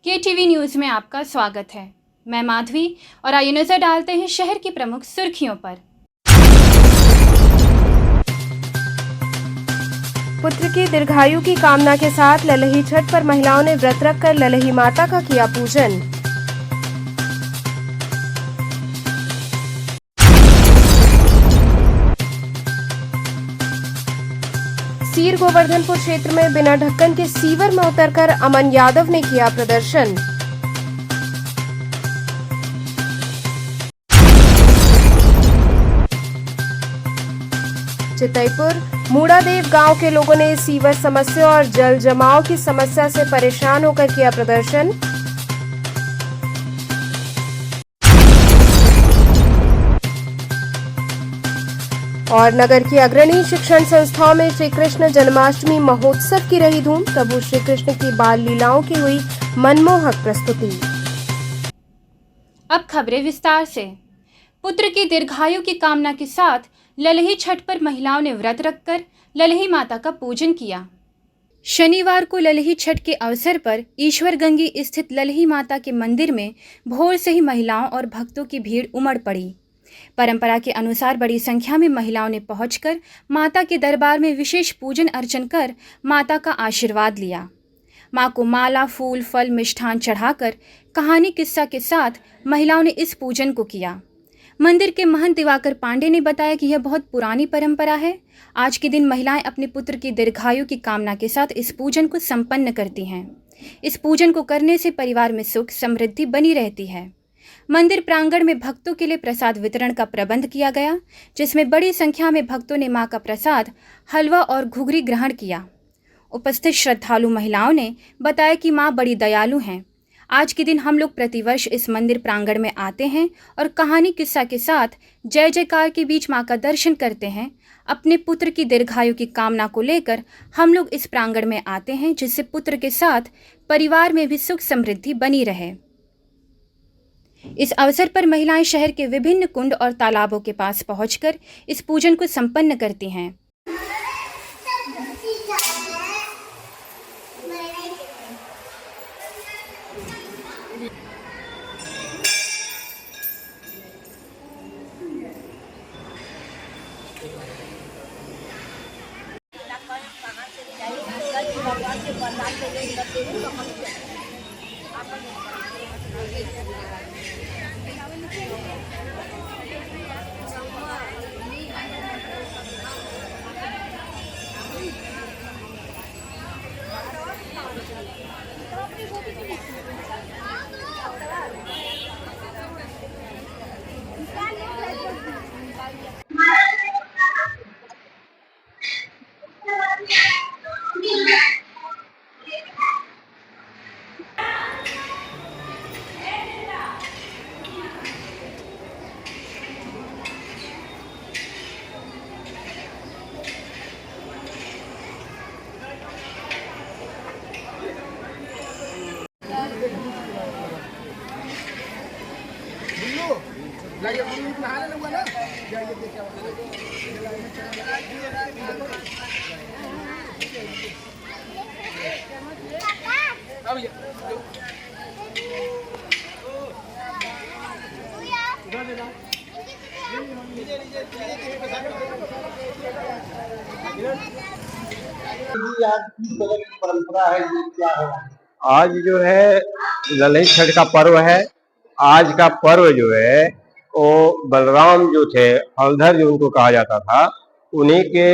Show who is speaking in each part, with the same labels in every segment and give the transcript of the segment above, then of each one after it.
Speaker 1: KTV news में आपका स्वागत है। मैं माधवी और आइए नजर डालते हैं शहर की प्रमुख सुर्खियों पर।
Speaker 2: पुत्र की दीर्घायु की कामना के साथ ललही छठ पर महिलाओं ने व्रत रखकर ललही माता का किया पूजन। सीर गोवर्धनपुर क्षेत्र में बिना ढक्कन के सीवर में उतरकर अमन यादव ने किया प्रदर्शन। चितईपुर मूड़ादेव गांव के लोगों ने सीवर समस्या और जल जमाव की समस्या से परेशान होकर किया प्रदर्शन। और नगर की अग्रणी शिक्षण संस्थाओं में श्री कृष्ण जन्माष्टमी महोत्सव की रही धूम। प्रभु श्री कृष्ण की बाल लीलाओं की हुई मनमोहक प्रस्तुति।
Speaker 1: अब खबरें विस्तार से। पुत्र की दीर्घायु की कामना के साथ ललही छठ पर महिलाओं ने व्रत रखकर ललही माता का पूजन किया। शनिवार को ललही छठ के अवसर पर ईश्वरगंगी स्थित ललही माता के मंदिर में भोर से ही महिलाओं और भक्तों की भीड़ उमड़ पड़ी। परंपरा के अनुसार बड़ी संख्या में महिलाओं ने पहुंचकर माता के दरबार में विशेष पूजन अर्चन कर माता का आशीर्वाद लिया। मां को माला, फूल, फल, मिष्ठान चढ़ाकर कहानी किस्सा के साथ महिलाओं ने इस पूजन को किया। मंदिर के महंत दिवाकर पांडे ने बताया कि यह बहुत पुरानी परंपरा है। आज के दिन महिलाएं अपने पुत्र की दीर्घायु की कामना के साथ इस पूजन को संपन्न करती हैं। इस पूजन को करने से परिवार में सुख समृद्धि बनी रहती है। मंदिर प्रांगण में भक्तों के लिए प्रसाद वितरण का प्रबंध किया गया, जिसमें बड़ी संख्या में भक्तों ने मां का प्रसाद हलवा और घुघरी ग्रहण किया। उपस्थित श्रद्धालु महिलाओं ने बताया कि मां बड़ी दयालु हैं। आज के दिन हम लोग प्रतिवर्ष इस मंदिर प्रांगण में आते हैं और कहानी किस्सा के साथ जय जयकार के बीच मां का दर्शन करते हैं। अपने पुत्र की दीर्घायु की कामना को लेकर हम लोग इस प्रांगण में आते हैं, जिससे पुत्र के साथ परिवार में भी सुख समृद्धि बनी रहे। इस अवसर पर महिलाएं शहर के विभिन्न कुंड और तालाबों के पास पहुंचकर इस पूजन को संपन्न करती हैं।
Speaker 3: परंपरा है, ये क्या है? आज जो है ललही छठ का पर्व है। आज का पर्व जो है वो बलराम जो थे, हलधर जो उनको कहा जाता था, उन्हीं के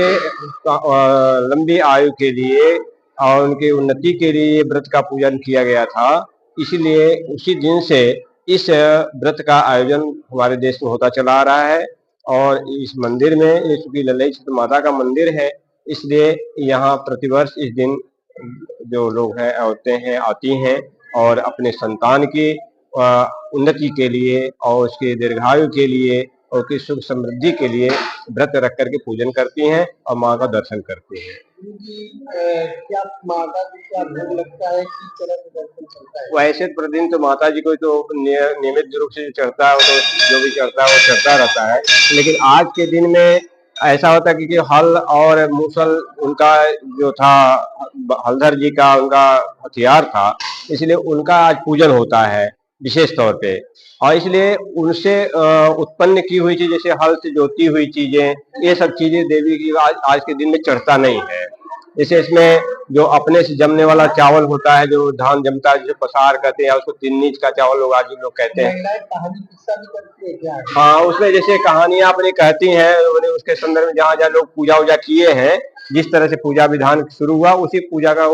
Speaker 3: लंबी आयु के लिए और उनकी उन्नति के लिए व्रत का पूजन किया गया था। इसलिए उसी दिन से इस व्रत का आयोजन हमारे देश में होता चला आ रहा है। और इस मंदिर में, ये चूंकि ललही छठ माता का मंदिर है, इसलिए यहाँ प्रतिवर्ष इस दिन जो लोग हैं, औरतें हैं, आती हैं और अपने संतान की उन्नति के लिए और उसके दीर्घायु के लिए और उसकी सुख समृद्धि के लिए व्रत रख करके पूजन करती हैं और माँ का दर्शन करती हैं। क्या माता जी का भोग लगता है कि तरह से दर्शन चलता है? वैसे प्रतिदिन तो माता जी को तो नियमित रूप से चढ़ता है, तो जो भी चढ़ता है वो चढ़ता रहता है। लेकिन आज के दिन में ऐसा होता है कि हल और मूसल उनका जो था, हलधर जी का उनका हथियार था, इसलिए उनका आज पूजन होता है विशेष तौर पे। और इसलिए उनसे उत्पन्न की हुई चीज, जैसे हल से जोती हुई चीजें, ये सब चीजें देवी की आज के दिन में चढ़ता नहीं है। जैसे इसमें जो अपने से जमने वाला चावल होता है, जो धान जमता है, जिसे पसार कहते हैं, उसको तिन्नीच का चावल लोग आज लोग कहते हैं। हाँ, उसमें जैसे कहानियां अपनी कहती हैं, उसके संदर्भ में जहाँ जहाँ लोग पूजा वूजा किए हैं, जिस तरह से पूजा विधान शुरू हुआ, उसी पूजा का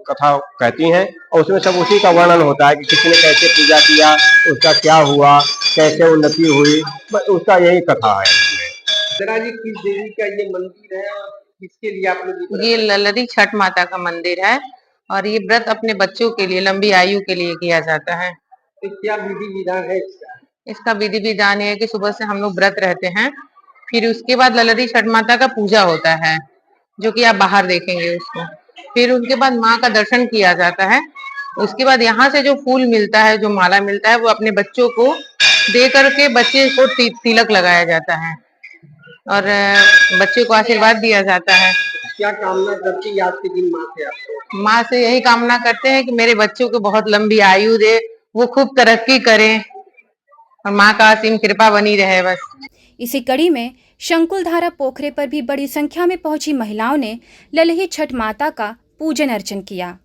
Speaker 3: कथा कहती हैं, और उसमें सब उसी का वर्णन होता है कि किसने कैसे पूजा किया, उसका क्या हुआ, कैसे उन्नति हुई, उसका यही कथा है। जरा जी, किस देवी का ये मंदिर है और किसके लिए आप लोग?
Speaker 4: ये ललरी छठ माता का मंदिर है और ये व्रत अपने बच्चों के लिए, लंबी आयु के लिए किया जाता है।
Speaker 3: तो क्या विधि विधान है इसका?
Speaker 4: इसका विधि विधान है कि सुबह से हम लोग व्रत रहते हैं, फिर उसके बाद ललरी छठ माता का पूजा होता है, जो कि आप बाहर देखेंगे उसको। फिर उनके बाद माँ का दर्शन किया जाता है। उसके बाद यहाँ से जो फूल मिलता है, जो माला मिलता है, वो अपने बच्चों को दे करके बच्चे को तिलक लगाया जाता है और बच्चे को आशीर्वाद दिया जाता है।
Speaker 3: क्या कामना करती आज के दिन माँ से? आप
Speaker 4: माँ से यही कामना करते हैं कि मेरे बच्चों को बहुत लंबी आयु दे, वो खूब तरक्की करें और माँ का असीम कृपा बनी रहे बस।
Speaker 1: इसी कड़ी में शंकुलधारा पोखरे पर भी बड़ी संख्या में पहुंची महिलाओं ने ललही छठ माता का पूजन अर्चन किया।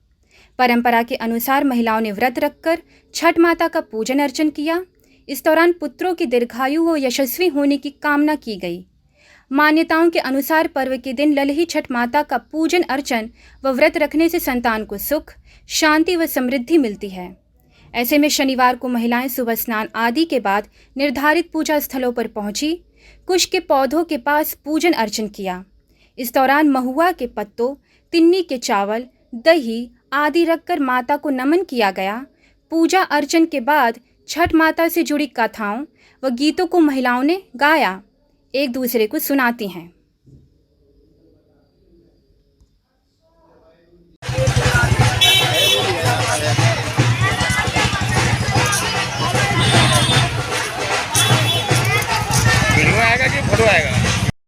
Speaker 1: परंपरा के अनुसार महिलाओं ने व्रत रखकर छठ माता का पूजन अर्चन किया। इस दौरान पुत्रों की दीर्घायु व यशस्वी होने की कामना की गई। मान्यताओं के अनुसार पर्व के दिन ललही छठ माता का पूजन अर्चन व व्रत रखने से संतान को सुख, शांति व समृद्धि मिलती है। ऐसे में शनिवार को महिलाएं सुबह स्नान आदि के बाद निर्धारित पूजा स्थलों पर पहुंची, कुश के पौधों के पास पूजन अर्चन किया। इस दौरान महुआ के पत्तों, तिन्नी के चावल, दही आदि रखकर माता को नमन किया गया। पूजा अर्चन के बाद छठ माता से जुड़ी कथाओं व गीतों को महिलाओं ने गाया, एक दूसरे को सुनाती हैं।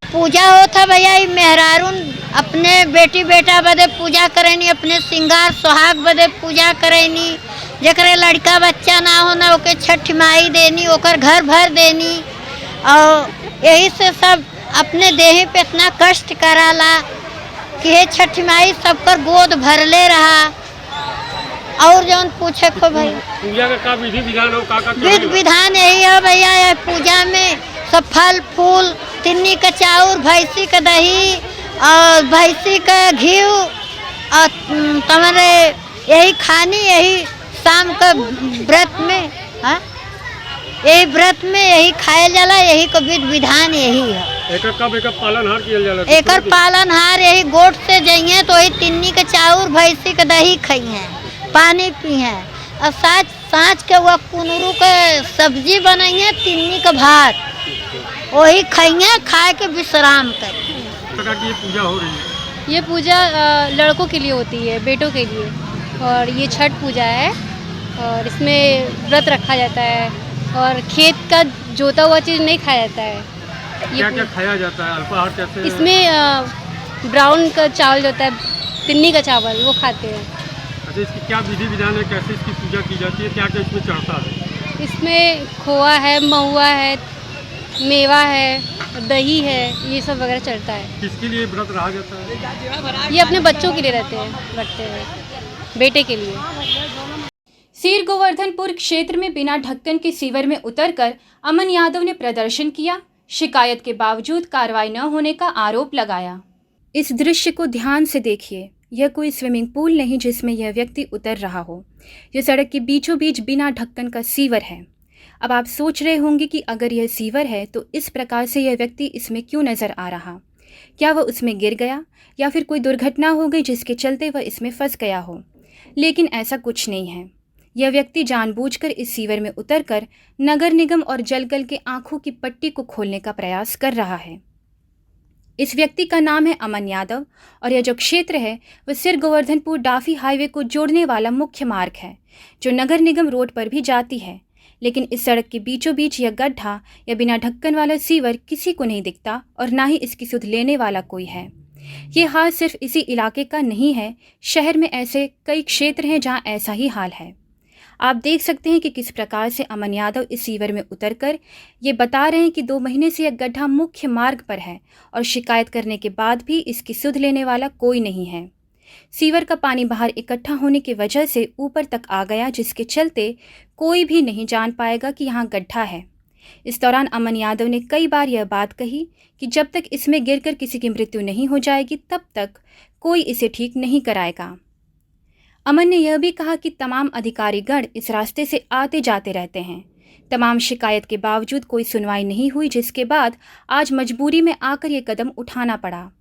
Speaker 5: पूजा होता भैया, ई मेहरारून अपने बेटी बेटा बदे पूजा करेनी, अपने सिंगार सुहाग बदे पूजा करेनी। जकरे लड़का बच्चा ना हो ना, ओके छठ माई देनी, ओकर घर भर देनी। और यही से सब अपने देह पे इतना कष्ट कराला कि हे छठ माई सबकर गोद भरले रहा। और जौन पूछे को भाई
Speaker 3: पूजा का विधि विधान हो, का
Speaker 5: विधि विधान यही है भैया, यह पूजा में सब फल फूल, तिन्नी का चाउर, भैंसी का दही और भैंसी का घी और तुम्हारे यही खानी, यही शाम का व्रत में, हाँ यही व्रत में यही खाया जाला, यही को विधि विधान यही है।
Speaker 3: एकर पालनहार किया जाला?
Speaker 5: एकर पालनहार यही गोट से जाइए तो वही तिन्नी का चाउर, भैंसी का दही खाई हैं, पानी पी हैं और साँझ के वह कुनरू के सब्जी बनाइए, तिन्नी का भात, वही खाइए, खा के विश्राम करें।
Speaker 3: ये पूजा हो रही है?
Speaker 6: ये पूजा लड़कों के लिए होती है, बेटों के लिए, और ये छठ पूजा है और इसमें व्रत रखा जाता है और खेत का जोता हुआ चीज़ नहीं खाया जाता है।
Speaker 3: क्या क्या खाया जाता है? अल्पाहार कैसे?
Speaker 6: इसमें ब्राउन का चावल जो होता है, तिन्नी का चावल, वो खाते हैं।
Speaker 3: अच्छा, इसकी क्या विधि विधान है, कैसे इसकी पूजा की जाती है, क्या क्या इसमें चढ़ता है?
Speaker 6: इसमें खोआ है, महुआ है, मेवा है, दही है, ये सब वगैरह चढ़ता है।
Speaker 3: किसके लिए व्रत रहा जाता है?
Speaker 6: ये अपने बच्चों के लिए रखते हैं, बेटे के लिए।
Speaker 1: सीर गोवर्धनपुर क्षेत्र में बिना ढक्कन के सीवर में उतरकर अमन यादव ने प्रदर्शन किया। शिकायत के बावजूद कार्रवाई न होने का आरोप लगाया। इस दृश्य को ध्यान से देखिए, यह कोई स्विमिंग पूल नहीं जिसमें यह व्यक्ति उतर रहा हो। यह सड़क के बीचों बीच बिना ढक्कन का सीवर है। अब आप सोच रहे होंगे कि अगर यह सीवर है तो इस प्रकार से यह व्यक्ति इसमें क्यों नज़र आ रहा? क्या वह उसमें गिर गया या फिर कोई दुर्घटना हो गई जिसके चलते वह इसमें फंस गया हो? लेकिन ऐसा कुछ नहीं है। यह व्यक्ति जानबूझकर इस सीवर में उतरकर नगर निगम और जलकल के आंखों की पट्टी को खोलने का प्रयास कर रहा है। इस व्यक्ति का नाम है अमन यादव और यह जो क्षेत्र है वह सिर गोवर्धनपुर डाफी हाईवे को जोड़ने वाला मुख्य मार्ग है, जो नगर निगम रोड पर भी जाती है। लेकिन इस सड़क के बीचों बीच यह गड्ढा या बिना ढक्कन वाला सीवर किसी को नहीं दिखता और ना ही इसकी सुध लेने वाला कोई है। ये हाल सिर्फ इसी इलाके का नहीं है, शहर में ऐसे कई क्षेत्र हैं जहां ऐसा ही हाल है। आप देख सकते हैं कि किस प्रकार से अमन यादव इस सीवर में उतरकर ये बता रहे हैं कि 2 महीने से यह गड्ढा मुख्य मार्ग पर है और शिकायत करने के बाद भी इसकी सुध लेने वाला कोई नहीं है। सीवर का पानी बाहर इकट्ठा होने की वजह से ऊपर तक आ गया, जिसके चलते कोई भी नहीं जान पाएगा कि यहाँ गड्ढा है। इस दौरान अमन यादव ने कई बार यह बात कही कि जब तक इसमें गिरकर किसी की मृत्यु नहीं हो जाएगी तब तक कोई इसे ठीक नहीं कराएगा। अमन ने यह भी कहा कि तमाम अधिकारीगण इस रास्ते से आते जाते रहते हैं। तमाम शिकायत के बावजूद कोई सुनवाई नहीं हुई, जिसके बाद आज मजबूरी में आकर ये कदम उठाना पड़ा।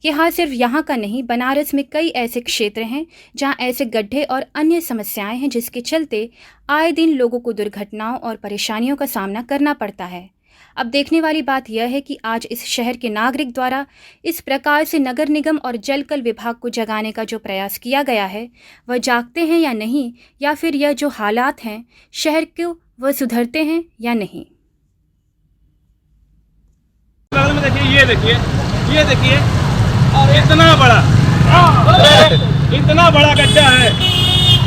Speaker 1: यह हाल सिर्फ यहाँ का नहीं, बनारस में कई ऐसे क्षेत्र हैं जहाँ ऐसे गड्ढे और अन्य समस्याएं हैं, जिसके चलते आए दिन लोगों को दुर्घटनाओं और परेशानियों का सामना करना पड़ता है। अब देखने वाली बात यह है कि आज इस शहर के नागरिक द्वारा इस प्रकार से नगर निगम और जलकल विभाग को जगाने का जो प्रयास किया गया है वह जागते हैं या नहीं, या फिर यह जो हालात हैं शहर को वह सुधरते हैं या नहीं।
Speaker 7: ये देखिए और इतना बड़ा गड्ढा है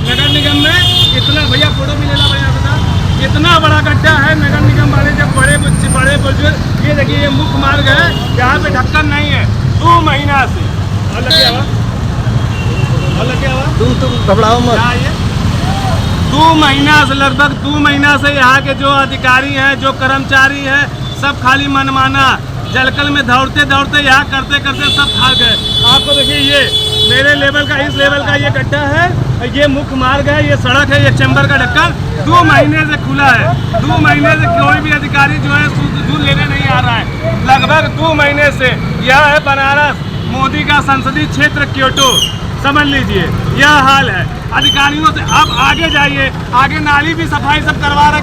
Speaker 7: नगर निगम में। इतना भैया फोटो भी लेना भैया बता, इतना बड़ा गड्ढा है। नगर निगम वाले जब बड़े बुजुर्ग, ये देखिए ये मुख्य मार्ग है, यहाँ पे ढक्कन नहीं है 2 महीना से। और लगे हुआ तुम घबराओ मत। 2 महीना से, लगभग 2 महीना से यहाँ के जो अधिकारी हैं, जो कर्मचारी हैं, सब खाली मनमाना जलकल में दौड़ते दौड़ते यहाँ करते करते सब भाग गए। आपको देखिए ये मेरे लेवल का, इस लेवल का ये गड्ढा है, ये मुख्य मार्ग है, ये सड़क है, ये चैम्बर का ढक्कन 2 महीने से खुला है। 2 महीने से कोई भी अधिकारी जो है दूध लेने नहीं आ रहा है। लगभग 2 महीने से यह है बनारस मोदी का संसदीय क्षेत्र क्योटो, समझ लीजिए यह हाल है। अधिकारियों से अब आगे जाइए, आगे नाली भी सफाई सब करवा रहे,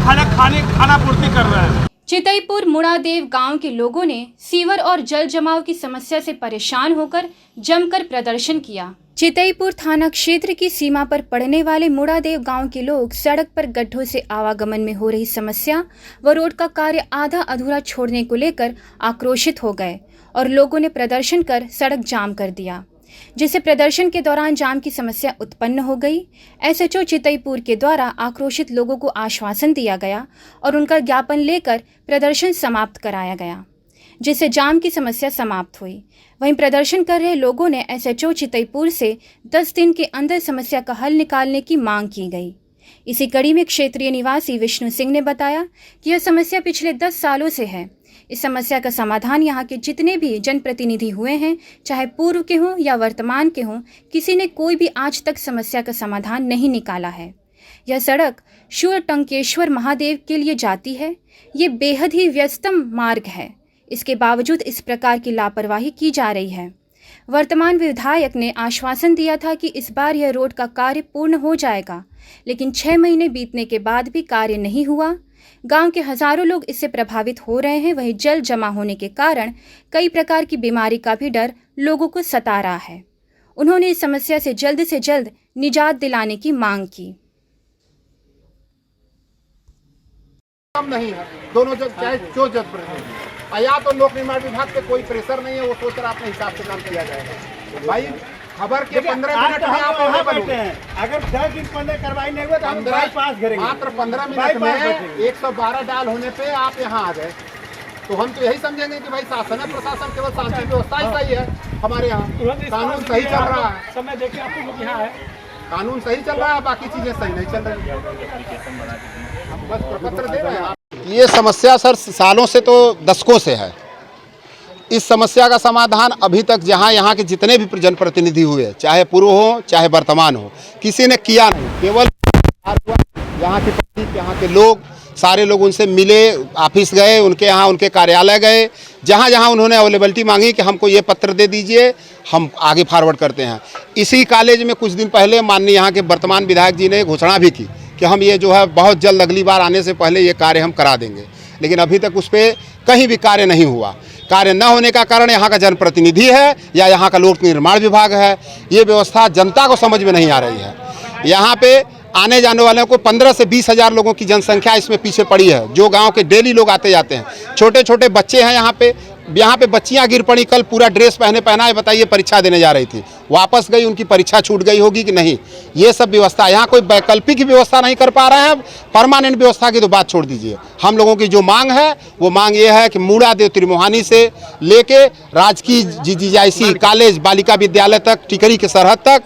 Speaker 7: खाना पूर्ति कर रहे हैं।
Speaker 1: चितईपुर मुड़ादेव गांव के लोगों ने सीवर और जल जमाव की समस्या से परेशान होकर जमकर प्रदर्शन किया। चितईपुर थाना क्षेत्र की सीमा पर पड़ने वाले मुड़ादेव गांव के लोग सड़क पर गड्ढों से आवागमन में हो रही समस्या व रोड का कार्य आधा अधूरा छोड़ने को लेकर आक्रोशित हो गए और लोगों ने प्रदर्शन कर सड़क जाम कर दिया, जिससे प्रदर्शन के दौरान जाम की समस्या उत्पन्न हो गई। एसएचओ चितईपुर के द्वारा आक्रोशित लोगों को आश्वासन दिया गया और उनका ज्ञापन लेकर प्रदर्शन समाप्त कराया गया, जिससे जाम की समस्या समाप्त हुई। वहीं प्रदर्शन कर रहे लोगों ने एसएचओ चितईपुर से 10 दिन के अंदर समस्या का हल निकालने की मांग की गई। इसी कड़ी में क्षेत्रीय निवासी विष्णु सिंह ने बताया कि यह समस्या पिछले 10 सालों से है। इस समस्या का समाधान यहाँ के जितने भी जनप्रतिनिधि हुए हैं, चाहे पूर्व के हों या वर्तमान के हों, किसी ने कोई भी आज तक समस्या का समाधान नहीं निकाला है। यह सड़क शूर टंकेश्वर महादेव के लिए जाती है। ये बेहद ही व्यस्तम मार्ग है, इसके बावजूद इस प्रकार की लापरवाही की जा रही है। वर्तमान विधायक ने आश्वासन दिया था कि इस बार यह रोड का कार्य पूर्ण हो जाएगा, लेकिन 6 महीने बीतने के बाद भी कार्य नहीं हुआ। गांव के हजारों लोग इससे प्रभावित हो रहे हैं। वहीं जल जमा होने के कारण कई प्रकार की बीमारी का भी डर लोगों को सता रहा है। उन्होंने इस समस्या से जल्द निजात दिलाने की मांग की।
Speaker 8: नहीं है दोनों चाहे जो जनप्रतिनिधि, या तो लोक निर्माण विभाग पे कोई प्रेशर नहीं है, वो सोच रहा अपने हिसाब से काम किया जाएगा। भाई खबर के 15 मिनट में आप वहाँ बैठे हैं, अगर 10 दिन पहले कार्रवाई नहीं हुआ तो हम बाईपास करेंगे। मात्र 15 मिनट में 112 डाल होने पे आप यहाँ आ गए, तो हम तो यही समझेंगे कि भाई शासन है, प्रशासन केवल शांति व्यवस्था ही सही है। हमारे यहाँ कानून सही चल रहा है, समय देखिए आप लोग यहाँ है, कानून सही चल रहा है, बाकी चीजें सही नहीं चल रही है। हम बस प्रपत्र दे रहे हैं।
Speaker 9: ये समस्या सर सालों से तो दशकों से है। इस समस्या का समाधान अभी तक जहाँ यहाँ के जितने भी जनप्रतिनिधि हुए, चाहे पूर्व हो चाहे वर्तमान हो, किसी ने किया नहीं। केवल यहाँ के पब्लिक, यहाँ के लोग, सारे लोग उनसे मिले, ऑफिस गए, उनके यहाँ उनके कार्यालय गए, जहाँ जहाँ उन्होंने अवेलेबिलिटी मांगी कि हमको ये पत्र दे दीजिए, हम आगे फॉरवर्ड करते हैं। इसी कॉलेज में कुछ दिन पहले माननीय यहाँ के वर्तमान विधायक जी ने घोषणा भी की कि हम ये जो है बहुत जल्द अगली बार आने से पहले ये कार्य हम करा देंगे, लेकिन अभी तक उस पर कहीं भी कार्य नहीं हुआ। कार्य न होने का कारण यहाँ का जनप्रतिनिधि है या यहाँ का लोक निर्माण विभाग है, ये व्यवस्था जनता को समझ में नहीं आ रही है। यहाँ पे आने जाने वालों को 15 से 20 हज़ार लोगों की जनसंख्या इसमें पीछे पड़ी है, जो गांव के डेली लोग आते जाते हैं। छोटे छोटे बच्चे हैं यहाँ पे बच्चियाँ गिर पड़ी, कल पूरा ड्रेस पहनाए बताइए परीक्षा देने जा रही थी, वापस गई, उनकी परीक्षा छूट गई होगी कि नहीं, ये सब व्यवस्था यहाँ कोई वैकल्पिक व्यवस्था नहीं कर पा रहे हैं। परमानेंट व्यवस्था की तो बात छोड़ दीजिए। हम लोगों की जो मांग है वो मांग ये है कि मूड़ादेव त्रिमोहानी से लेके राजकीय जीजीआईसी कॉलेज बालिका विद्यालय तक, टिकरी के सरहद तक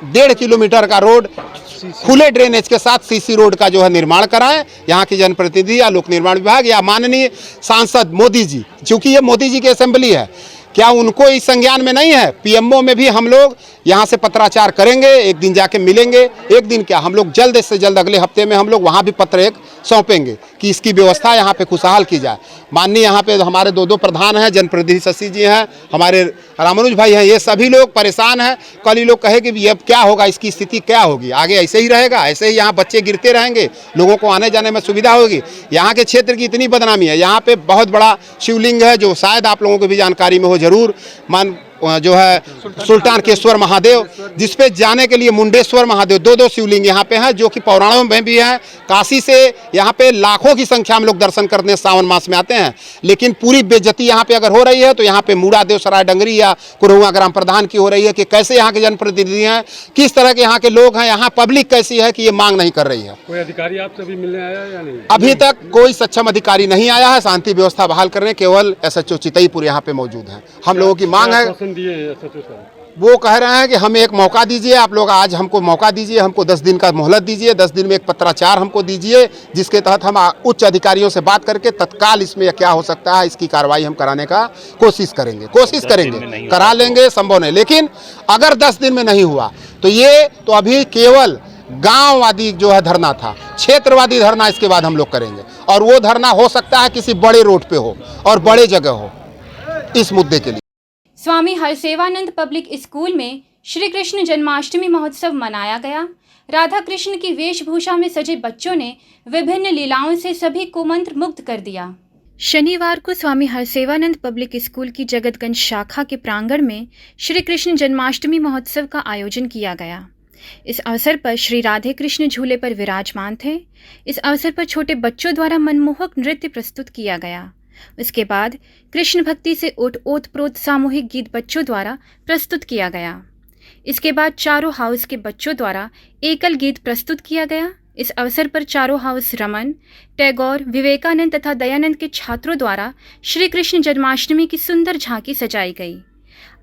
Speaker 9: 1.5 किलोमीटर का रोड खुले ड्रेनेज के साथ सीसी रोड का जो है निर्माण कराएं। यहाँ की जनप्रतिनिधि या लोक निर्माण विभाग या माननीय सांसद मोदी जी, क्योंकि ये मोदी जी की असेंबली है, क्या उनको इस संज्ञान में नहीं है? पीएमओ में भी हम लोग यहाँ से पत्राचार करेंगे, एक दिन जाके मिलेंगे, एक दिन क्या हम लोग जल्द से जल्द अगले हफ्ते में हम लोग वहाँ भी पत्र एक सौंपेंगे कि इसकी व्यवस्था यहाँ पे खुशहाल की जाए। माननीय यहाँ पे हमारे दो प्रधान हैं, जनप्रतिनिधि शशि जी हैं, हमारे रामानुज भाई हैं, ये सभी लोग परेशान हैं। कल ये लोग कहे कि ये अब क्या होगा, इसकी स्थिति क्या होगी, आगे ऐसे ही रहेगा, ऐसे ही यहाँ बच्चे गिरते रहेंगे, लोगों को आने जाने में सुविधा होगी। यहाँ के क्षेत्र की इतनी बदनामी है, यहाँ पे बहुत बड़ा शिवलिंग है जो शायद आप लोगों को भी जानकारी में हो जरूर, जो है सुल्तानकेश्वर महादेव, जिसपे जाने के लिए मुंडेश्वर महादेव, दो शिवलिंग यहाँ पे हैं जो कि पौराणों में भी हैं। काशी से यहाँ पे लाखों की संख्या में लोग दर्शन करने सावन मास में आते हैं, लेकिन पूरी बेइज्जती यहाँ पे अगर हो रही है तो यहाँ पे मूड़ादेव सराय डंगरी या कुरहुआ ग्राम प्रधान की हो रही है कि कैसे यहाँ के जनप्रतिनिधि हैं, किस तरह के यहाँ के लोग हैं, यहाँ पब्लिक कैसी है कि ये मांग नहीं कर रही है।
Speaker 7: कोई अधिकारी आपसे भी मिलने आया या नहीं?
Speaker 9: अभी तक कोई सक्षम अधिकारी नहीं आया है। शांति व्यवस्था बहाल करने केवल SHO चितईपुर यहाँ पे मौजूद है। हम लोगों की मांग है, वो कह रहे हैं कि हमें एक मौका दीजिए, आप लोग आज हमको मौका दीजिए, हमको 10 दिन का मोहलत दीजिए, 10 दिन में एक पत्राचार हमको दीजिए, जिसके तहत हम उच्च अधिकारियों से बात करके तत्काल इसमें क्या हो सकता है इसकी कार्रवाई हम कराने का कोशिश करेंगे, करा लेंगे, संभव नहीं। लेकिन अगर 10 दिन में नहीं हुआ तो ये तो अभी केवल गांववादी जो है धरना था, क्षेत्रवादी धरना इसके बाद हम लोग करेंगे, और वो धरना हो सकता है किसी बड़े रोड पे हो और बड़े जगह हो इस मुद्दे के लिए।
Speaker 1: स्वामी हरसेवानंद पब्लिक स्कूल में श्री कृष्ण जन्माष्टमी महोत्सव मनाया गया। राधा कृष्ण की वेशभूषा में सजे बच्चों ने विभिन्न लीलाओं से सभी को मंत्र मुग्ध कर दिया। शनिवार को स्वामी हरसेवानंद पब्लिक स्कूल की जगतगंज शाखा के प्रांगण में श्री कृष्ण जन्माष्टमी महोत्सव का आयोजन किया गया। इस अवसर पर श्री राधे कृष्ण झूले पर विराजमान थे। इस अवसर पर छोटे बच्चों द्वारा मनमोहक नृत्य प्रस्तुत किया गया। उसके बाद कृष्ण भक्ति से ओत प्रोत सामूहिक गीत बच्चों द्वारा प्रस्तुत किया गया। इसके बाद चारों हाउस के बच्चों द्वारा एकल गीत प्रस्तुत किया गया। इस अवसर पर चारों हाउस रमन, टैगोर, विवेकानंद तथा दयानंद के छात्रों द्वारा श्री कृष्ण जन्माष्टमी की सुंदर झांकी सजाई गई।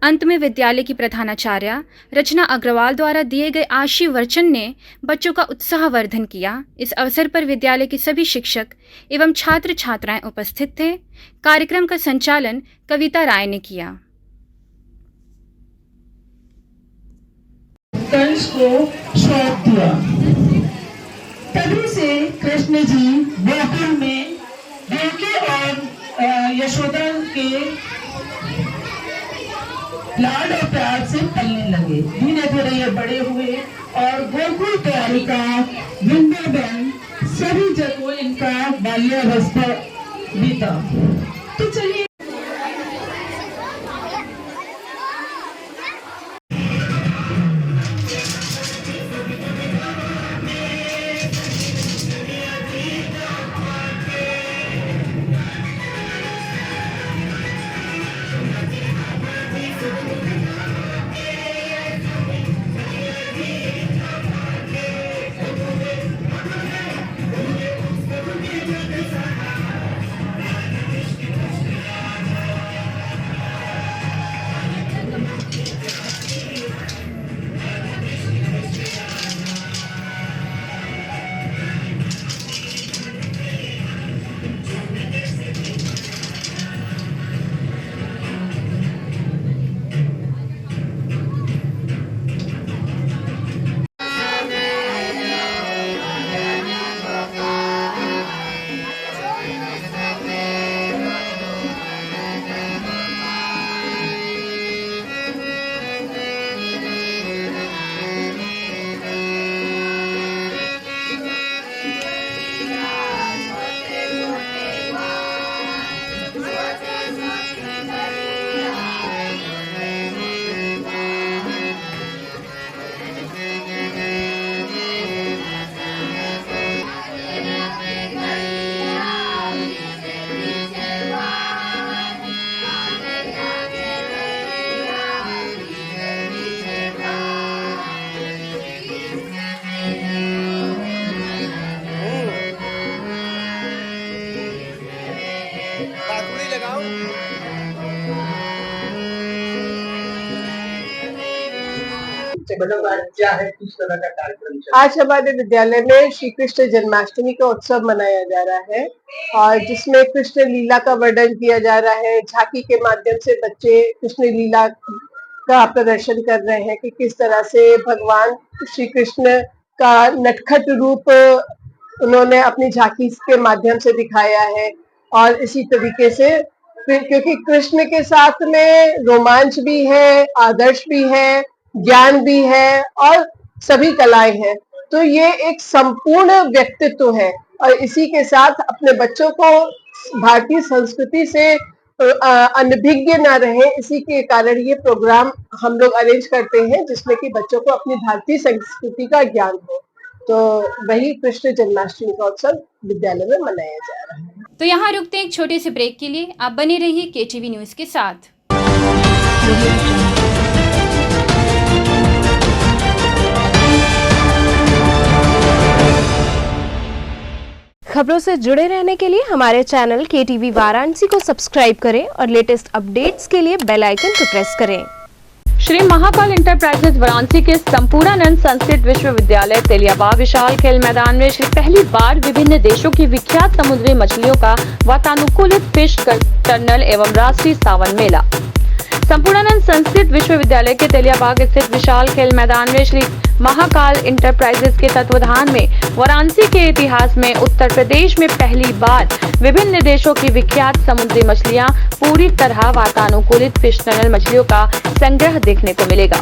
Speaker 1: अंत में विद्यालय की प्रधानाचार्य रचना अग्रवाल द्वारा दिए गए आशीर्वचन ने बच्चों का उत्साहवर्धन किया। इस अवसर पर विद्यालय के सभी शिक्षक एवं छात्र छात्राएं उपस्थित थे। कार्यक्रम का संचालन कविता राय ने किया।
Speaker 10: कंस को श्राप दिया, तभी से कृष्ण जी गोकुल में देवकी और यशोदा के लाड और प्यार से पलने लगे। धीरे धीरे ये बड़े हुए और गोकुल द्वारिका, वृंदावन सभी जगहों इनका बाल्यावस्था बीता। तो चलिए
Speaker 8: क्या है, किस तरह का कार्यक्रम? आज हमारे विद्यालय में श्री कृष्ण जन्माष्टमी का उत्सव मनाया जा रहा है और जिसमें कृष्ण लीला का वर्णन किया जा रहा है। झांकी के माध्यम से बच्चे कृष्ण लीला का प्रदर्शन कर रहे हैं कि किस तरह से भगवान श्री कृष्ण का नटखट रूप उन्होंने अपनी झांकी के माध्यम से दिखाया है। और इसी तरीके से क्योंकि कृष्ण के साथ में रोमांच भी है, आदर्श भी है, ज्ञान भी है और सभी कलाएं हैं, तो ये एक संपूर्ण व्यक्तित्व है। और इसी के साथ अपने बच्चों को भारतीय संस्कृति से अनभिज्ञ न रहे, इसी के कारण ये प्रोग्राम हम लोग अरेंज करते हैं जिसमें कि बच्चों को अपनी भारतीय संस्कृति का ज्ञान हो। तो वही कृष्ण जन्माष्टमी का उत्सव विद्यालय में मनाया जा रहा है।
Speaker 1: तो यहाँ रुकते हैं एक छोटे से ब्रेक के लिए। आप बने रहिए KTV न्यूज के साथ।
Speaker 2: खबरों से जुड़े रहने के लिए हमारे चैनल KTV वाराणसी को सब्सक्राइब करें और लेटेस्ट अपडेट्स के लिए बेल आइकन को प्रेस करें।
Speaker 11: श्री महाकाल इंटरप्राइजेज वाराणसी के संपूर्णानंद संस्कृत विश्वविद्यालय तेलियाबाग विशाल खेल मैदान में श्री पहली बार विभिन्न देशों की विख्यात समुद्री मछलियों का वातानुकूलित फिश टर्नल एवं राष्ट्रीय सावन मेला। संपूर्णानंद संस्कृत विश्वविद्यालय के तेलियाबाग स्थित विशाल खेल मैदान में श्री महाकाल इंटरप्राइजेज के तत्वाधान में वाराणसी के इतिहास में उत्तर प्रदेश में पहली बार विभिन्न देशों की विख्यात समुद्री मछलियां पूरी तरह वातानुकूलित फिश टनल मछलियों का संग्रह देखने को मिलेगा।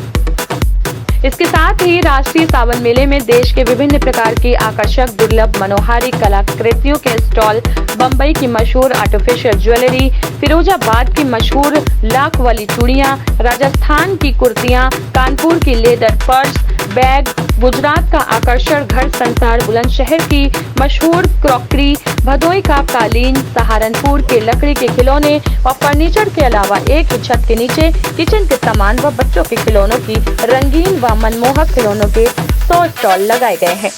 Speaker 11: इसके साथ ही राष्ट्रीय सावन मेले में देश के विभिन्न प्रकार की आकर्षक दुर्लभ मनोहारी कलाकृतियों के स्टॉल, बम्बई की मशहूर आर्टिफिशियल ज्वेलरी, फिरोजाबाद की मशहूर लाख वाली चूड़ियां, राजस्थान की कुर्तियां, कानपुर की लेदर पर्स, बैग, गुजरात का आकर्षण घर संसार बुलंदशहर की मशहूर क्रॉकरी, भदोई का कालीन, सहारनपुर के लकड़ी के खिलौने और फर्नीचर के अलावा एक ही छत के नीचे किचन के सामान व बच्चों के खिलौनों की रंगीन व मनमोहक खिलौनों के 100 स्टॉल लगाए गए हैं।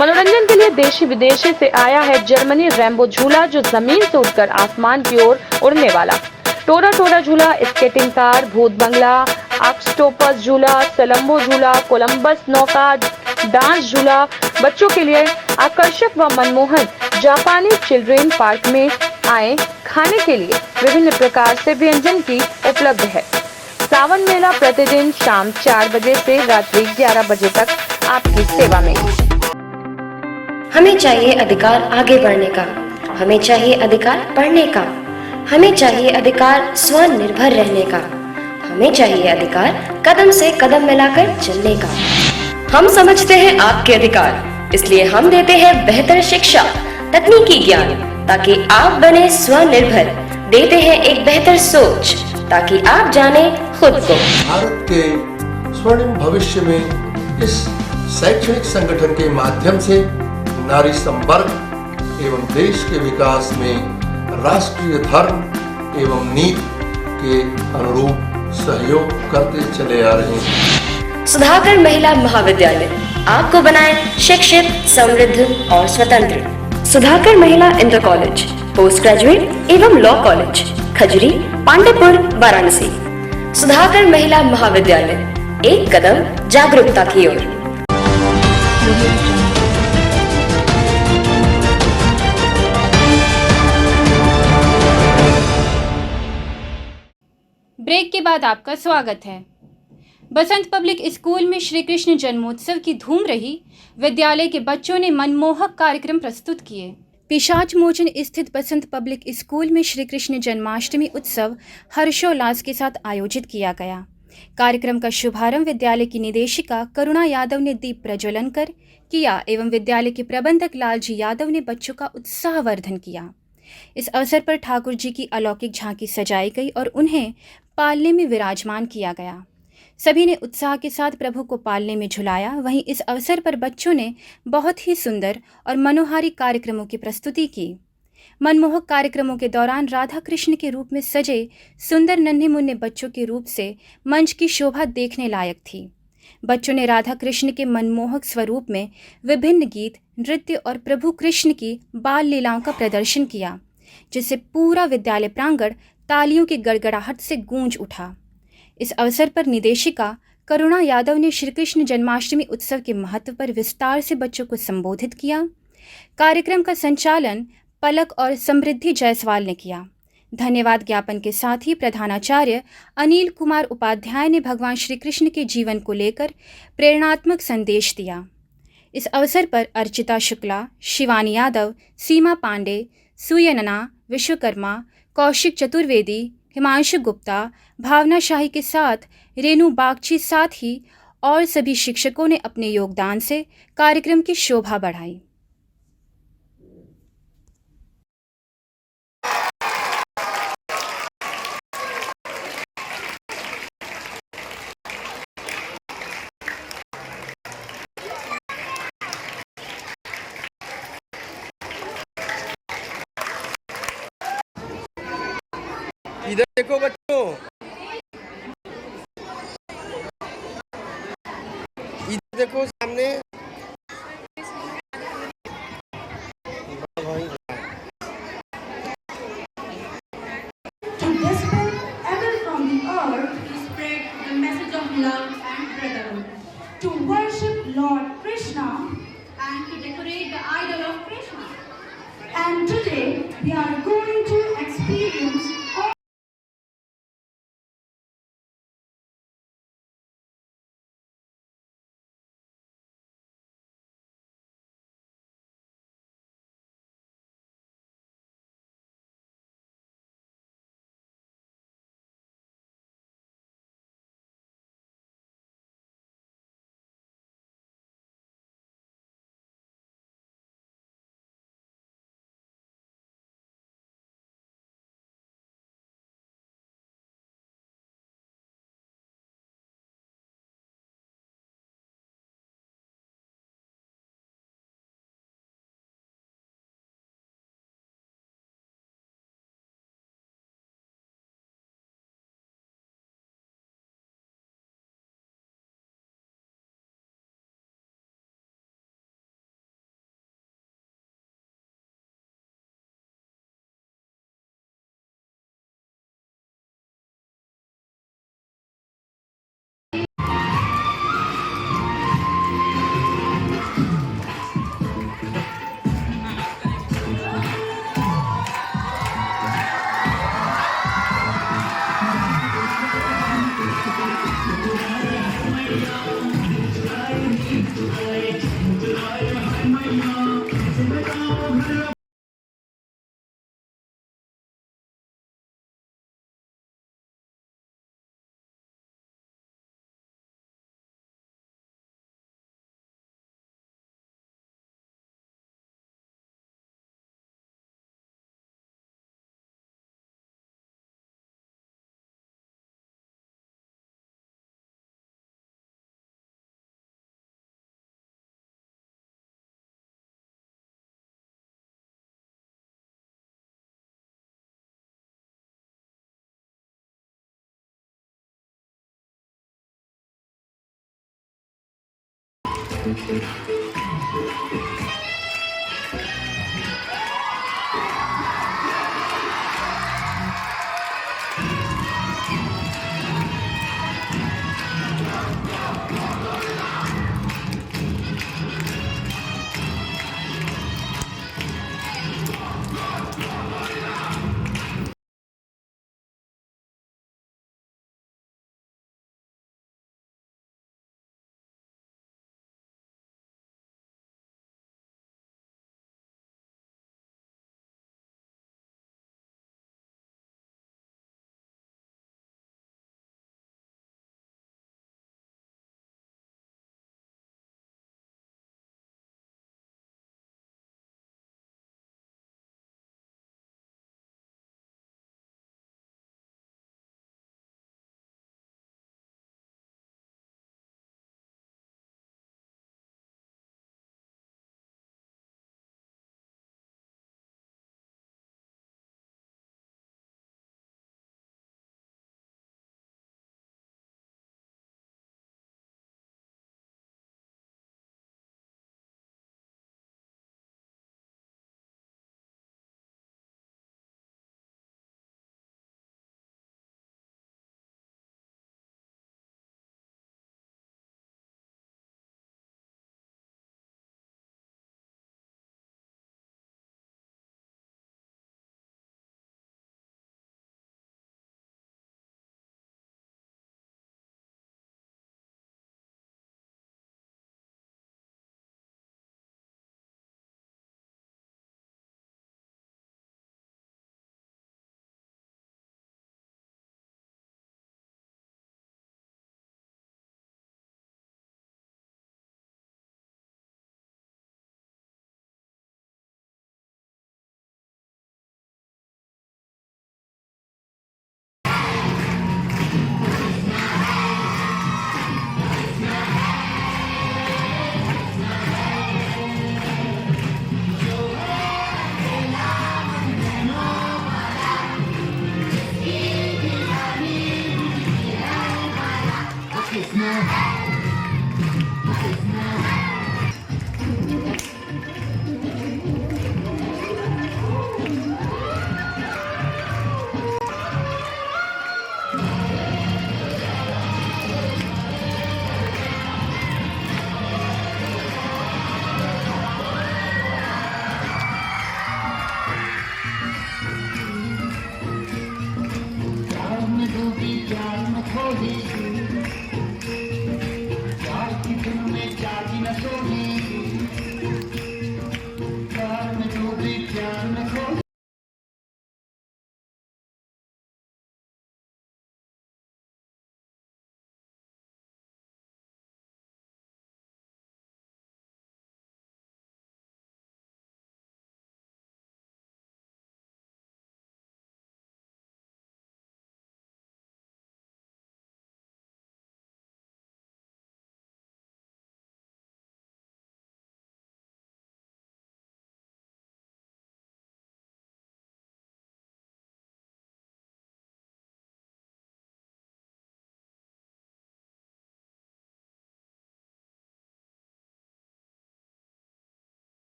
Speaker 11: मनोरंजन के लिए देशी विदेशी से आया है जर्मनी रैम्बो झूला, जो जमीन से उठकर आसमान की ओर उड़ने वाला, टोरा टोरा झूला, स्केटिंग कार, भूत बंगला, ऑक्टोपस झूला, सलम्बो झूला, कोलंबस नौका, डांस झूला, बच्चों के लिए आकर्षक व मनमोहन जापानी चिल्ड्रेन पार्क में आए खाने के लिए विभिन्न प्रकार से व्यंजन की उपलब्ध है। सावन मेला प्रतिदिन शाम 4 बजे से रात्रि 11 बजे तक आपकी सेवा में।
Speaker 12: हमें चाहिए अधिकार आगे बढ़ने का, हमें चाहिए अधिकार पढ़ने का, हमें चाहिए अधिकार स्वनिर्भर रहने का, हमें चाहिए अधिकार कदम से कदम मिलाकर चलने का। हम समझते हैं आपके अधिकार, इसलिए हम देते हैं बेहतर शिक्षा, तकनीकी ज्ञान, ताकि आप बने स्वनिर्भर, देते हैं एक बेहतर सोच ताकि आप जाने खुद को।
Speaker 13: भारत के स्वर्णिम भविष्य में इस शैक्षणिक संगठन के माध्यम से नारी संवर्ग एवं देश के विकास में राष्ट्रीय धर्म एवं नीति के अनुरूप सहयोग करते चले आ रहे हैं।
Speaker 12: सुधाकर महिला महाविद्यालय आपको बनाए शिक्षित, समृद्ध और स्वतंत्र। सुधाकर महिला इंटर कॉलेज, पोस्ट ग्रेजुएट एवं लॉ कॉलेज, खजरी, पांडेपुर, वाराणसी। सुधाकर महिला महाविद्यालय, एक कदम जागरूकता की ओर।
Speaker 1: ब्रेक के बाद आपका स्वागत है। बसंत पब्लिक स्कूल में श्री कृष्ण जन्मोत्सव की धूम रही। विद्यालय के बच्चों ने मनमोहक कार्यक्रम प्रस्तुत किए। पिशाच मोचन स्थित बसंत पब्लिक स्कूल में श्री कृष्ण जन्माष्टमी उत्सव हर्षोल्लास के साथ आयोजित किया गया। कार्यक्रम का शुभारंभ विद्यालय की निदेशिका करुणा यादव ने दीप प्रज्वलन कर किया एवं विद्यालय के प्रबंधक लालजी यादव ने बच्चों का उत्साहवर्धन किया। इस अवसर पर ठाकुर जी की अलौकिक झांकी सजाई गई और उन्हें पालने में विराजमान किया गया। सभी ने उत्साह के साथ प्रभु को पालने में झुलाया। वहीं इस अवसर पर बच्चों ने बहुत ही सुंदर और मनोहारी कार्यक्रमों की प्रस्तुति की। मनमोहक कार्यक्रमों के दौरान राधा कृष्ण के रूप में सजे सुंदर नन्हे मुन्ने बच्चों के रूप से मंच की शोभा देखने लायक थी। बच्चों ने राधा कृष्ण के मनमोहक स्वरूप में विभिन्न गीत, नृत्य और प्रभु कृष्ण की बाल लीलाओं का प्रदर्शन किया, जिससे पूरा विद्यालय प्रांगण तालियों की गड़गड़ाहट से गूंज उठा। इस अवसर पर निदेशिका करुणा यादव ने श्री कृष्ण जन्माष्टमी उत्सव के महत्व पर विस्तार से बच्चों को संबोधित किया। कार्यक्रम का संचालन पलक और समृद्धि जायसवाल ने किया। धन्यवाद ज्ञापन के साथ ही प्रधानाचार्य अनिल कुमार उपाध्याय ने भगवान श्री कृष्ण के जीवन को लेकर प्रेरणात्मक संदेश दिया। इस अवसर पर अर्चिता शुक्ला, शिवानी यादव, सीमा पांडे, सुयनना विश्वकर्मा, कौशिक चतुर्वेदी, हिमांशु गुप्ता, भावना शाही के साथ रेणु बागची साथ ही और सभी शिक्षकों ने अपने योगदान से कार्यक्रम की शोभा बढ़ाई।
Speaker 14: इधर देखो बच्चों, इधर देखो सामने।
Speaker 10: To dispel evil from the earth, to spread the message of love and brotherhood, to worship Lord Krishna, and to decorate the idol of Krishna. And today we are going to experience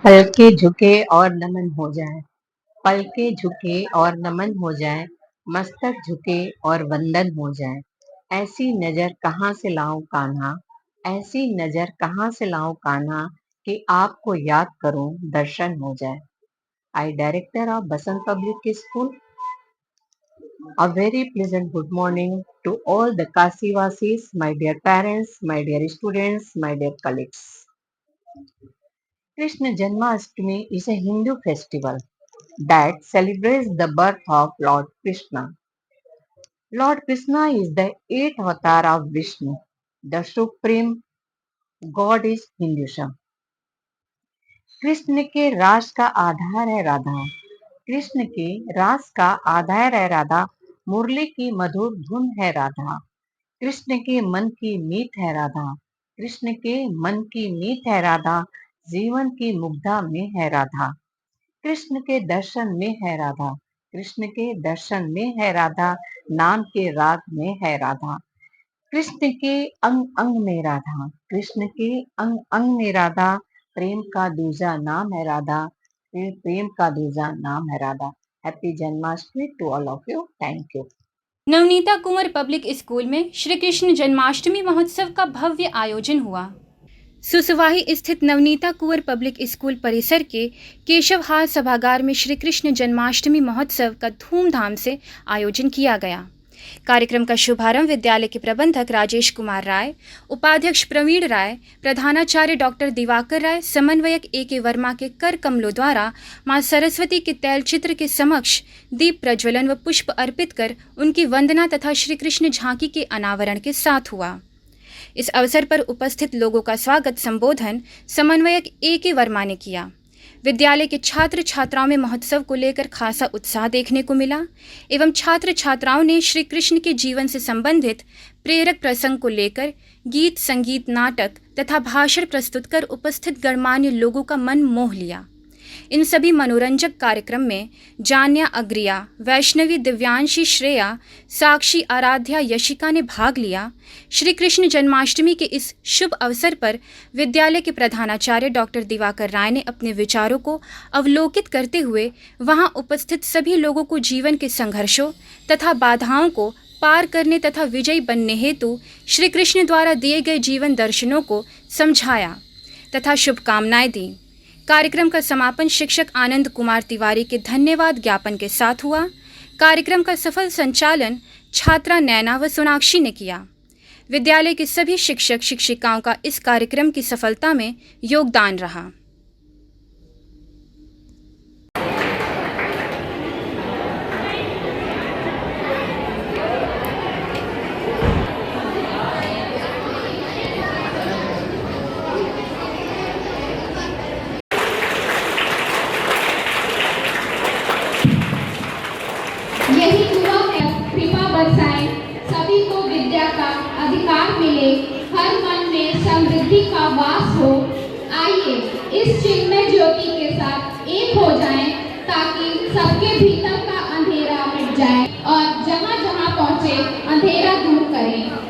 Speaker 15: पलके झुके और नमन हो जाए, पलके झुके और नमन हो जाए, मस्तक झुके और वंदन हो जाए। ऐसी नजर कहाँ से लाऊं कान्हा, ऐसी नजर कहाँ से लाऊं कान्हा कि आपको याद करूं दर्शन हो जाए। I director of Basant public school, a very pleasant good morning to all the Kasivasis, my dear parents, my dear students, my dear colleagues. Krishna Janmashtami is a Hindu festival that celebrates the birth of Lord Krishna. Lord Krishna is the eighth avatar of Vishnu. The supreme God is Hinduism. Krishna के रास का आधार है राधा, कृष्ण के रास का आधार है राधा, मुरली की मधुर धुन है राधा, कृष्ण के मन की मीत है राधा, कृष्ण के मन की मीत है राधा, जीवन की मुग्धा में है राधा, कृष्ण के दर्शन में है राधा, कृष्ण के दर्शन में है राधा, नाम के राग में है राधा, कृष्ण के अंग अंग में राधा, कृष्ण के अंग अंग में राधा, प्रेम का दूजा नाम है राधा, प्रेम का दूजा नाम है Radha. Happy Janmashtami to all of you, thank you.
Speaker 1: Navneeta Kunwar public school में श्री कृष्ण जन्माष्टमी महोत्सव का भव्य आयोजन हुआ। सुसवाही स्थित नवनीता कुंवर पब्लिक स्कूल परिसर के केशवहार सभागार में श्री कृष्ण जन्माष्टमी महोत्सव का धूमधाम से आयोजन किया गया। कार्यक्रम का शुभारंभ विद्यालय के प्रबंधक राजेश कुमार राय, उपाध्यक्ष प्रवीण राय, प्रधानाचार्य डॉक्टर दिवाकर राय, समन्वयक ए.के. वर्मा के कर कमलों द्वारा मां सरस्वती के तैलचित्र के समक्ष दीप प्रज्वलन व पुष्प अर्पित कर उनकी वंदना तथा श्री कृष्ण झांकी के अनावरण के साथ हुआ। इस अवसर पर उपस्थित लोगों का स्वागत संबोधन समन्वयक ए.के. वर्मा ने किया। विद्यालय के छात्र छात्राओं में महोत्सव को लेकर खासा उत्साह देखने को मिला एवं छात्र छात्राओं ने श्री कृष्ण के जीवन से संबंधित प्रेरक प्रसंग को लेकर गीत, संगीत, नाटक तथा भाषण प्रस्तुत कर उपस्थित गणमान्य लोगों का मन मोह लिया। इन सभी मनोरंजक कार्यक्रम में जान्या अग्रिया, वैष्णवी दिव्यांशी श्रेया, साक्षी आराध्या यशिका ने भाग लिया। श्री कृष्ण जन्माष्टमी के इस शुभ अवसर पर विद्यालय के प्रधानाचार्य डॉक्टर दिवाकर राय ने अपने विचारों को अवलोकित करते हुए वहां उपस्थित सभी लोगों को जीवन के संघर्षों तथा बाधाओं को पार करने तथा विजयी बनने हेतु श्री कृष्ण द्वारा दिए गए जीवन दर्शनों को समझाया तथा शुभकामनाएं दी। कार्यक्रम का समापन शिक्षक आनंद कुमार तिवारी के धन्यवाद ज्ञापन के साथ हुआ। कार्यक्रम का सफल संचालन छात्रा नैना व सोनाक्षी ने किया। विद्यालय के सभी शिक्षक शिक्षिकाओं का इस कार्यक्रम की सफलता में योगदान रहा।
Speaker 16: यही दुआ है, कृपा बरसाए, सभी को विद्या का अधिकार मिले, हर मन में समृद्धि का वास हो। आइए इस चिन्मय ज्योति के साथ एक हो जाएं, ताकि सबके भीतर का अंधेरा मिट जाए और जहाँ जहाँ पहुँचे अंधेरा दूर करें।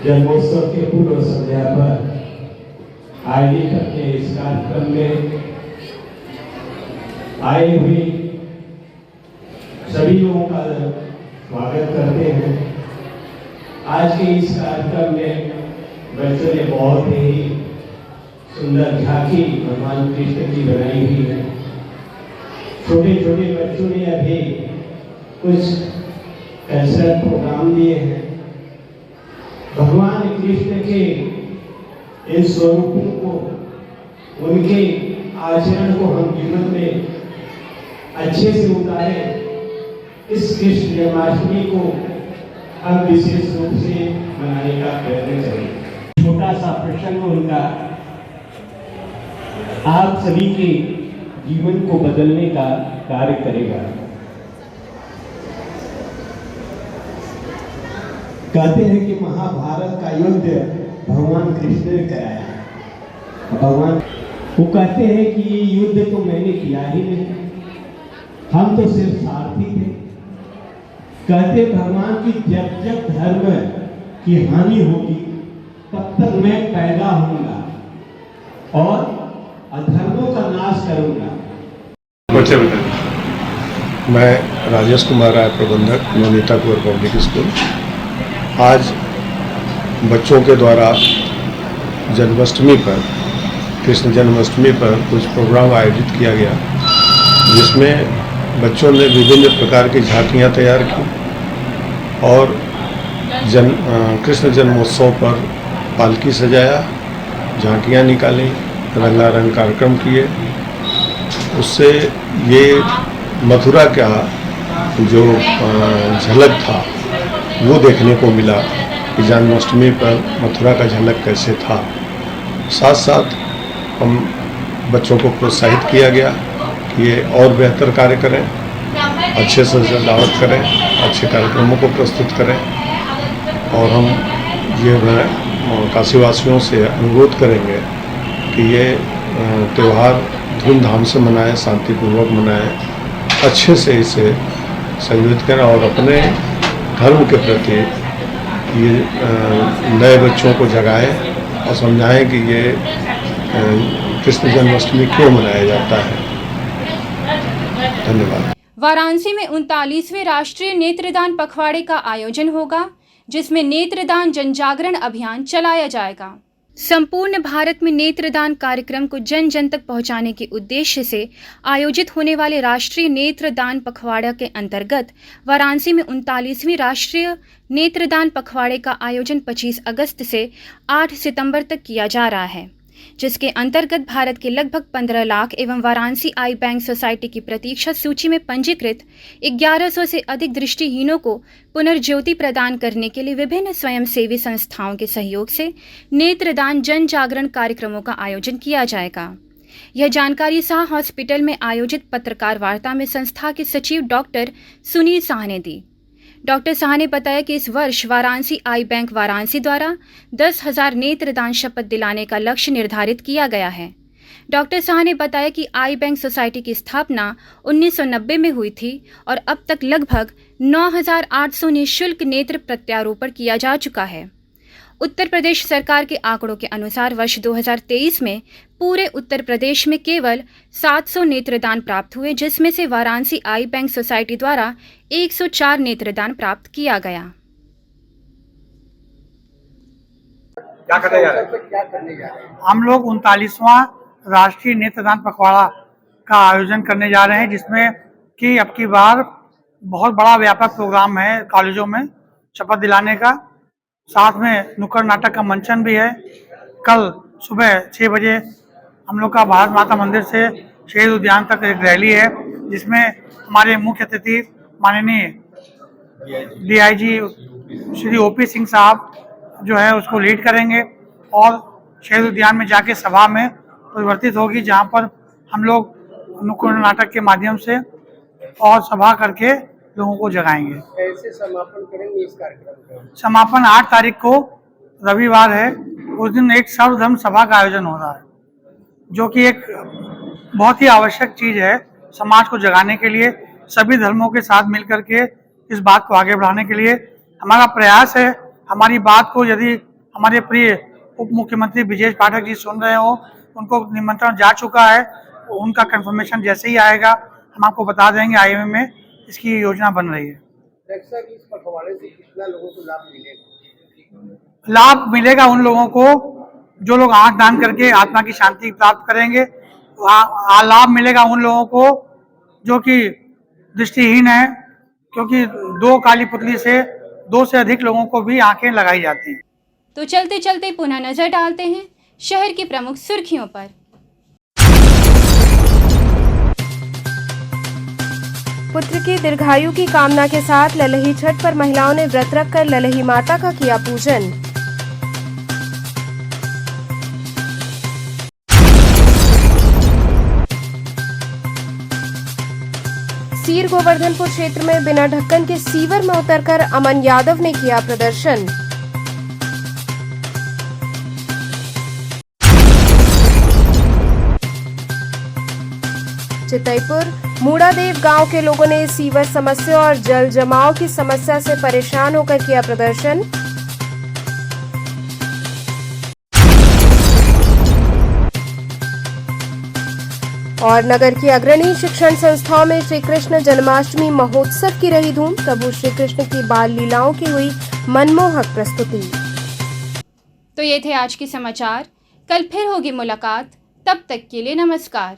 Speaker 17: जन्मोत्सव के पूर्व संध्या पर आयोजित अपने इस कार्यक्रम में आए हुए सभी लोगों का स्वागत करते हैं। आज के इस कार्यक्रम में बच्चों ने बहुत ही सुंदर झांकी भगवान कृष्ण की बनाई हुई है। छोटे छोटे बच्चों ने अभी कुछ कल्चरल प्रोग्राम दिए हैं। भगवान कृष्ण के इन स्वरूपों को, उनके आचरण को हम जीवन में अच्छे से उतारें। इस कृष्ण जन्माष्टमी को हम विशेष रूप से मनाने का प्रयत्न करें। छोटा सा प्रसंग उनका आप सभी के जीवन को बदलने का कार्य करेगा। कहते हैं कि महाभारत का युद्ध भगवान कृष्ण ने कराया। भगवान वो कहते हैं कि ये युद्ध तो मैंने किया ही नहीं, हम तो सिर्फ सारथी थे। कहते भगवान की जब जब धर्म की हानि होगी तब तक मैं पैदा होऊंगा और अधर्मों का नाश करूंगा।
Speaker 13: मैं राजेश कुमार राय, प्रबंधक नवनीता कुंवर पब्लिक स्कूल। आज बच्चों के द्वारा जन्माष्टमी पर, कृष्ण जन्माष्टमी पर कुछ प्रोग्राम आयोजित किया गया, जिसमें बच्चों ने विभिन्न प्रकार की झांकियाँ तैयार की और कृष्ण जन्मोत्सव पर पालकी सजाया, झांकियाँ निकाली, रंगारंग कार्यक्रम किए। उससे ये मथुरा का जो झलक था वो देखने को मिला कि जन्माष्टमी पर मथुरा का झलक कैसे था। साथ साथ हम बच्चों को प्रोत्साहित किया गया कि ये और बेहतर कार्य करें, अच्छे से सजावट करें, अच्छे कार्यक्रमों को प्रस्तुत करें। और हम ये काशीवासियों से अनुरोध करेंगे कि ये त्यौहार धूमधाम से मनाएं, शांतिपूर्वक मनाएं, अच्छे से इसे संयोजित करें और अपने धर्म के प्रति ये नए बच्चों को जगाएं और समझाएं कि ये कृष्ण जन्माष्टमी क्यों मनाया जाता है। धन्यवाद।
Speaker 1: वाराणसी में 39वें राष्ट्रीय नेत्रदान पखवाड़े का आयोजन होगा, जिसमें नेत्रदान जनजागरण अभियान चलाया जाएगा। संपूर्ण भारत में नेत्रदान कार्यक्रम को जन जन तक पहुंचाने के उद्देश्य से आयोजित होने वाले राष्ट्रीय नेत्रदान पखवाड़ा के अंतर्गत वाराणसी में 39वीं राष्ट्रीय नेत्रदान पखवाड़े का आयोजन 25 अगस्त से 8 सितंबर तक किया जा रहा है, जिसके अंतर्गत भारत के लगभग 15 लाख एवं वाराणसी आई बैंक सोसाइटी की प्रतीक्षा सूची में पंजीकृत 1100 से अधिक दृष्टिहीनों को पुनर्ज्योति प्रदान करने के लिए विभिन्न स्वयंसेवी संस्थाओं के सहयोग से नेत्रदान जन जागरण कार्यक्रमों का आयोजन किया जाएगा। यह जानकारी शाह हॉस्पिटल में आयोजित पत्रकार वार्ता में संस्था के सचिव डॉक्टर सुनील शाह ने दी। डॉक्टर शाह ने बताया कि इस वर्ष वाराणसी आई बैंक वाराणसी द्वारा 10,000 नेत्रदान शपथ दिलाने का लक्ष्य निर्धारित किया गया है। डॉक्टर शाह ने बताया कि आई बैंक सोसाइटी की स्थापना 1990 में हुई थी और अब तक लगभग 9,800 निःशुल्क नेत्र प्रत्यारोपण किया जा चुका है। उत्तर प्रदेश सरकार के आंकड़ों के अनुसार वर्ष 2023 में पूरे उत्तर प्रदेश में केवल 700 नेत्रदान प्राप्त हुए, जिसमें से वाराणसी आई बैंक सोसाइटी द्वारा 104 नेत्रदान प्राप्त किया गया।
Speaker 8: क्या करने जा रहे हैं? हम लोग 39वां राष्ट्रीय नेत्रदान पखवाड़ा का आयोजन करने जा रहे हैं, जिसमें कि अब की बार बहुत बड़ा व्यापक प्रोग्राम है कॉलेजों में शपथ दिलाने का। साथ में नुक्कड़ नाटक का मंचन भी है। कल सुबह 6 बजे हम लोग का भारत माता मंदिर से शहीद उद्यान तक एक रैली है, जिसमें हमारे मुख्य अतिथि माननीय डीआईजी श्री ओपी सिंह साहब जो है उसको लीड करेंगे और शहीद उद्यान में जाके सभा में परिवर्तित होगी, जहां पर हम लोग नुक्कड़ नाटक के माध्यम से और सभा करके लोगों को जगाएंगे।
Speaker 14: कैसे समापन करेंगे इस कार्यक्रम का?
Speaker 8: समापन 8 तारीख को रविवार है, उस दिन एक सर्वधर्म सभा का आयोजन हो रहा है, जो कि एक बहुत ही आवश्यक चीज है समाज को जगाने के लिए। सभी धर्मों के साथ मिलकर के इस बात को आगे बढ़ाने के लिए हमारा प्रयास है। हमारी बात को यदि
Speaker 18: हमारे प्रिय उप मुख्यमंत्री ब्रजेश पाठक जी सुन रहे हो, उनको निमंत्रण जा चुका है। उनका कंफर्मेशन जैसे ही आएगा हम आपको बता देंगे। IMA में इसकी योजना बन रही है।
Speaker 14: रक्षा की इस पखवाड़े से कितना लोगों को लाभ मिलेगा?
Speaker 18: लाभ मिलेगा उन लोगों को जो लोग आंख दान करके आत्मा की शांति प्राप्त करेंगे। लाभ मिलेगा उन लोगों को जो कि दृष्टिहीन है, क्योंकि 2 काली पुतली से 2 से अधिक लोगों को भी आंखें लगाई जाती हैं।
Speaker 1: तो चलते चलते पुनः नजर डालते हैं शहर की प्रमुख सुर्खियों पर।
Speaker 2: पुत्र की दीर्घायु की कामना के साथ ललही छठ पर महिलाओं ने व्रत रखकर ललही माता का किया पूजन। सीर गोवर्धनपुर क्षेत्र में बिना ढक्कन के सीवर में उतरकर अमन यादव ने किया प्रदर्शन। चितईपुर मूड़ादेव गांव के लोगों ने सीवर समस्या और जल जमाव की समस्या से परेशान होकर किया प्रदर्शन। और नगर की अग्रणी शिक्षण संस्थाओं में श्री कृष्ण जन्माष्टमी महोत्सव की रही धूम। प्रभु श्री कृष्ण की बाल लीलाओं की हुई मनमोहक प्रस्तुति।
Speaker 1: तो ये थे आज के समाचार। कल फिर होगी मुलाकात, तब तक के लिए नमस्कार।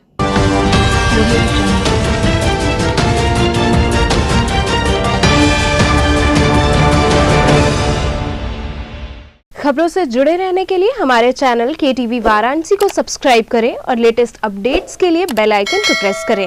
Speaker 2: खबरों से जुड़े रहने के लिए हमारे चैनल KTV वाराणसी को सब्सक्राइब करें और लेटेस्ट अपडेट्स के लिए बेल आइकन को प्रेस करें।